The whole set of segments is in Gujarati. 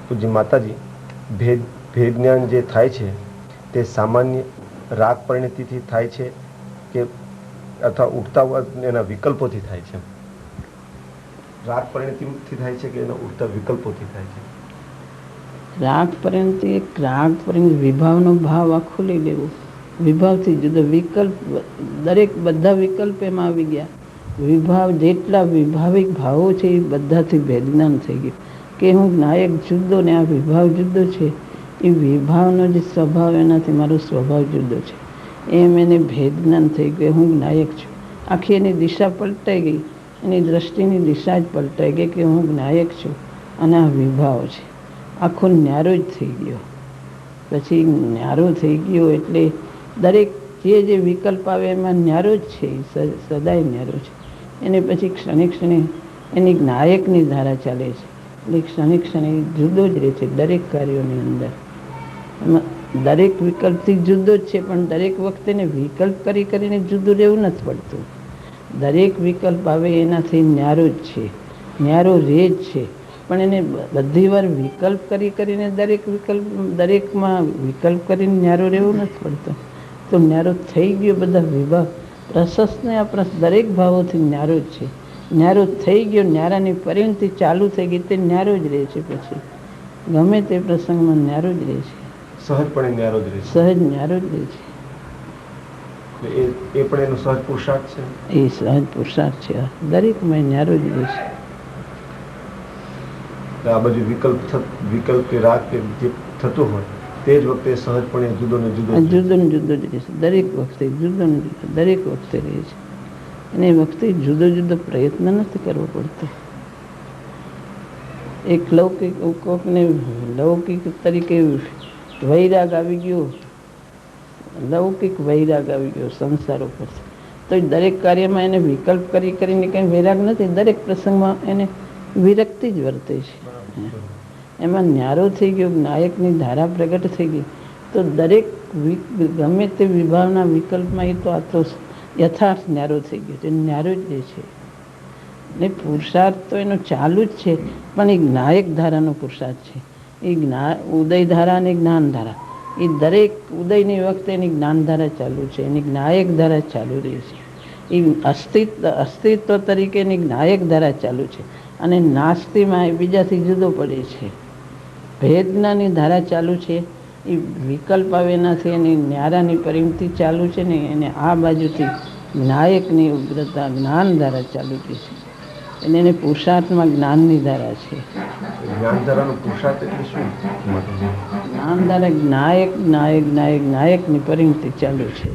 પૂજ્ય માતાજી, ભેદ જ્ઞાન જે થાય છે તે સામાન્ય રાગ પરિણતિથી થાય છે કે અથવા ઉઠતા એના વિકલ્પોથી થાય છે? રાગ પરિણતિથી થાય છે કે એના ઉઠતા વિકલ્પોથી થાય છે? રાગ પરિણતિ વિભાવનો ભાવ આખો લઈ લેવો, વિભાવથી જુદો વિકલ્પ, દરેક બધા વિકલ્પ એમાં આવી ગયા. વિભાવ જેટલા વિભાવિક ભાવો છે એ બધાથી ભેદજ્ઞાન થઈ ગયું કે હું નાયક જુદો ને આ વિભાવ જુદો છે. એ વિભાવનો જે સ્વભાવ એનાથી મારો સ્વભાવ જુદો છે, એમ એને ભેદજ્ઞાન થઈ ગયું. હું નાયક છું, આખી એની દિશા પલટાઈ ગઈ, એની દ્રષ્ટિની દિશા જ પલટાઈ ગઈ કે હું નાયક છું અને આ વિભાવ છે. આખો ન્યારો જ થઈ ગયો. પછી ન્યારો થઈ ગયો એટલે દરેક જે વિકલ્પ આવે એમાં ન્યારો જ છે, સદાય ન્યારો છે. એને પછી ક્ષણે ક્ષણે એની નાયકની ધારા ચાલે છે, એટલે ક્ષણે ક્ષણે જુદો જ રહે છે દરેક કાર્યોની અંદર. એમાં દરેક વિકલ્પથી જુદો જ છે, પણ દરેક વખતે એને વિકલ્પ કરીને જુદું રહેવું નથી પડતું. દરેક વિકલ્પ આવે એનાથી ન્યારો જ છે, ન્યારો રહે જ છે. પણ એને બધી વાર વિકલ્પ કરીને દરેકમાં વિકલ્પ કરીને ન્યારો રહેવું નથી પડતું. તો ન્યારો થઈ ગયો. બધા વિભાગ પ્રશસ્તને અપ્રસ્ત દરેક ભાવોથી ન્યારો જ છે. ન્યારો થઈ ગયો, ન્યારાની પરિણતિ ચાલુ થઈ ગઈ, તે ન્યારો જ રહે છે. પછી ગમે તે પ્રસંગમાં ન્યારો જ રહે છે, સહજપણે ન્યારો જ રહે છે, સહજ ન્યારો જ રહે છે. એ પણ એનો સહજ પુરુષાર્થ છે. એ સહજ પુરુષાર્થ છે, દરેકમાં ન્યારો જ રહે છે. આ બધું વિકલ્પ કે રાગ કે જે થતું હોય તે જ વખતે સહજપણે જુદો ને જુદો જ રહેશે. દરેક વખતે જુદો ને જુદો દરેક વખતે રહે છે. એને વખતે જુદો પ્રયત્ન નથી કરવો પડતો. એક લૌકિક તરીકે વૈરાગ આવી ગયો, લૌકિક વૈરાગ આવી ગયો સંસાર ઉપર, તો દરેક કાર્યમાં એને વિકલ્પ કરીને કંઈ વૈરાગ નથી. દરેક પ્રસંગમાં એને વિરક્તિ જ વર્તે છે. એમાં ન્યારો થઈ ગયો, નાયકની ધારા પ્રગટ થઈ ગઈ. તો દરેક ગમે તે વિભાવના વિકલ્પમાં એ તો આ તો યથાર્થ ન્યારો થઈ ગયો છે, ન્યારો જ રહે છે. ને પુરુષાર્થ તો એનો ચાલુ જ છે, પણ એ નાયક ધારાનો પુરુષાર્થ છે. એ ઉદય ધારા અને જ્ઞાન ધારા, એ દરેક ઉદયની વખતે એની જ્ઞાન ધારા ચાલુ છે, એની નાયક ધારા ચાલુ રહે છે. એ અસ્તિત્વ તરીકે એની નાયક ધારા ચાલુ છે, અને નાસ્તિમાં એ બીજાથી જુદો પડે છે. ભેદનાની ધારા ચાલુ છે, એ વિકલ્પ આવે એનાથી એની ન્યારાની પરિણતિ ચાલુ છે ને, એને આ બાજુથી નાયકની ઉગ્રતા જ્ઞાન ધારા ચાલુ છે. એને પુરુષાર્થમાં જ્ઞાનની ધારા છે. જ્ઞાન ધારાનો પુરુષાર્થ એટલે શું? જ્ઞાન ધારા નાયકની પરિણતિ ચાલુ છે.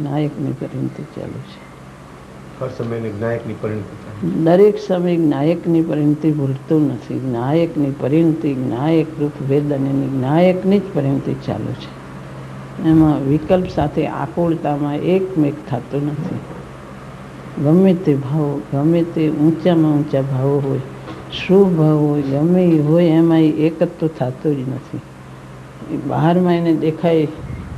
નાયકની પરિણતિ ચાલુ છે. હર સમયે નાયકની પરિણતિ, દરેક સમય નાયકની પરિણતિ ભૂલતો નથી. નાયકની પરિણતિ, નાયક રૂપ વેદન, એની નાયકની જ પરિણતિ ચાલુ છે. એમાં વિકલ્પ સાથે આકુળતામાં એકમેક થતો નથી. ગમે તે ભાવો, ગમે તે ઊંચામાં ઊંચા ભાવો હોય, શુભ ભાવ હોય, ગમે એ હોય, એમાં એકત્વ થતો જ નથી. બહારમાં એને દેખાય,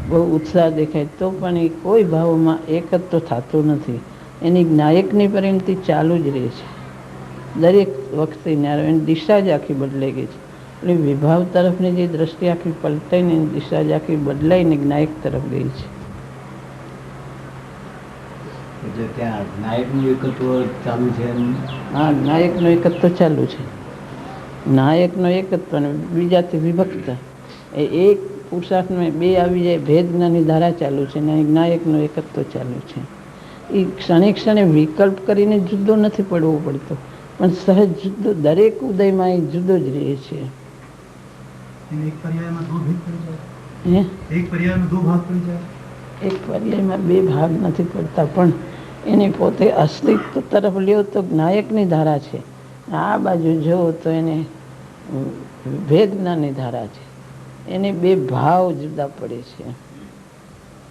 બહુ ઉત્સાહ દેખાય, તો પણ એ કોઈ ભાવોમાં એકત્વ થતો નથી. એની નાયકની પરિણતિ ચાલુ જ રહે છે દરેક વખતે. ન્યારો એની દિશા જ આખી બદલાઈ ગઈ છે. એટલે વિભાવ તરફની જે દ્રષ્ટિ આખી પલટાઈને એની દિશા જ આખી બદલાઈને નાયક તરફ ગઈ છે. ત્યાં નાયકનું એકત્વ ચાલુ છે. હા, નાયકનો એકત્વ ચાલુ છે. નાયકનો એકત્વ અને બીજાથી વિભક્ત, એ એક પુરુષાર્થમાં બે આવી જાય. ભેદનાની ધારા ચાલુ છે ને નાયકનો એકત્વ ચાલુ છે. એ ક્ષણે વિકલ્પ કરીને જુદો નથી પડવો પડતો, પણ સહજ જુદો દરેક ઉદયમાં એ જુદો જ રહે છે. એક પર્યાયમાં બે ભાગ નથી પડતા, પણ એને પોતે અસ્તિત્વ તરફ લ્યો તો નાયકની ધારા છે, આ બાજુ જુઓ તો એને ભેદનાની ધારા છે. એને બે ભાવ જુદા પડે છે.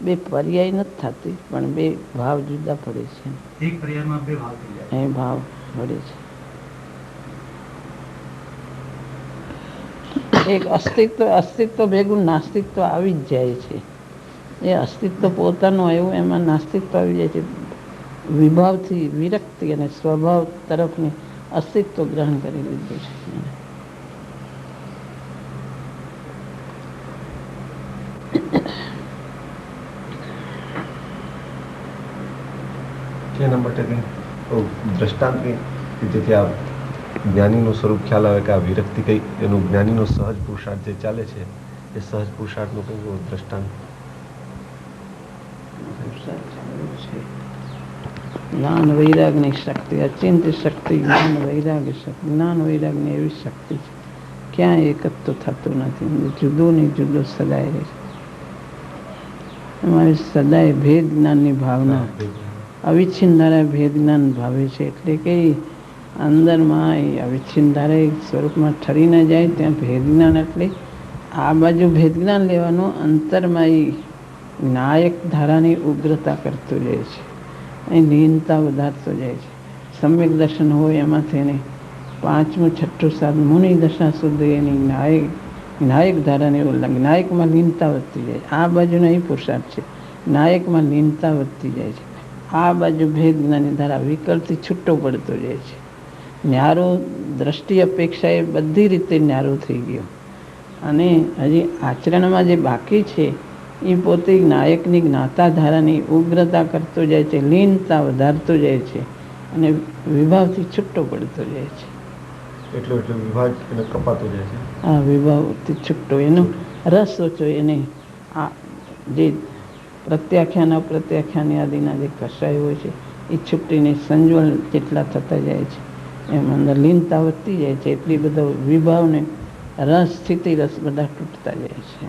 બે પર્યાય નથી થતી, પણ બે ભાવ જુદા પડે છે. એક પર્યાયમાં બે ભાવ થઈ જાય, એ ભાવ પડે છે. એક અસ્તિત્વ ભેગું નાસ્તિત્વ આવી જ જાય છે. એ અસ્તિત્વ પોતાનું આવ્યું, એમાં નાસ્તિત્વ આવી જાય છે. વિભાવથી વિરક્તિ અને સ્વભાવ તરફની અસ્તિત્વ ગ્રહણ કરી લીધું છે. કે એના માટે કંઈ દ્રષ્ટાંત કંઈ કે જેથી આ જ્ઞાનીનું સ્વરૂપ ખ્યાલ આવે કે આ વિરક્તિ કંઈ એનું જ્ઞાનીનો સહજ પુરુષાર્થ જે ચાલે છે એ સહજ પુરુષાર્થનું કંઈ દ્રષ્ટાંત? જ્ઞાન વૈરાગની શક્તિ, અચિંત શક્તિ, જ્ઞાન વૈરાગ્ય શક્તિ. જ્ઞાન વૈરાગની એવી શક્તિ છે ક્યાં એકત્વ થતું નથી, જુદો ને જુદો સદાય રહે છે. અમારે સદાય ભેદ જ્ઞાનની ભાવના, અવિચ્છિન્ન ધારા ભેદ જ્ઞાન ભાવે છે. એટલે કે અંદરમાં એ અવિચ્છિન્ન ધારા સ્વરૂપમાં ઠરી ન જાય ત્યાં ભેદ જ્ઞાન. એટલે આ બાજુ ભેદ જ્ઞાન લેવાનું, અંતરમાં એ નાયક ધારાની ઉગ્રતા કરતો જાય છે, અહીં લીનતા વધારતો જાય છે. સમ્યક દર્શન હોય એમાંથી એને પાંચમું, છઠ્ઠું, સાતમું મુનિ દશા સુધી એની નાયક ધારાની નાયકમાં લીનતા વધતી જાય છે. આ બાજુનો એ પુરુષાર્થ છે, નાયકમાં લીનતા વધતી જાય છે. આ બાજુ ભેદ જ્ઞાની ધારા વિકલ્પથી છૂટો પડતો જાય છે. ન્યારો દ્રષ્ટિ અપેક્ષા એ બધી રીતે ન્યારો થઈ ગયો. અને હજી આચરણમાં જે બાકી છે એ પોતે નાયકની જ્ઞાતા ધારાની ઉગ્રતા કરતો જાય છે, લીનતા વધારતો જાય છે અને વિભાવથી છૂટો પડતો જાય છે. એટલો વિભાગ એને કપાતો જાય છે. આ વિભાવથી છૂટો, એનો રસ ઓછો, એને આ જે પ્રત્યાખ્યાન અપ્રત્યાખ્યાન આદિના જે કષાય હોય છે એ છૂટીને સંજ્વળ જેટલા થતા જાય છે એમ અંદર લીનતા વધતી જાય છે. એટલી બધો વિભાવને રસ, સ્થિતિ રસ બધા તૂટતા જાય છે.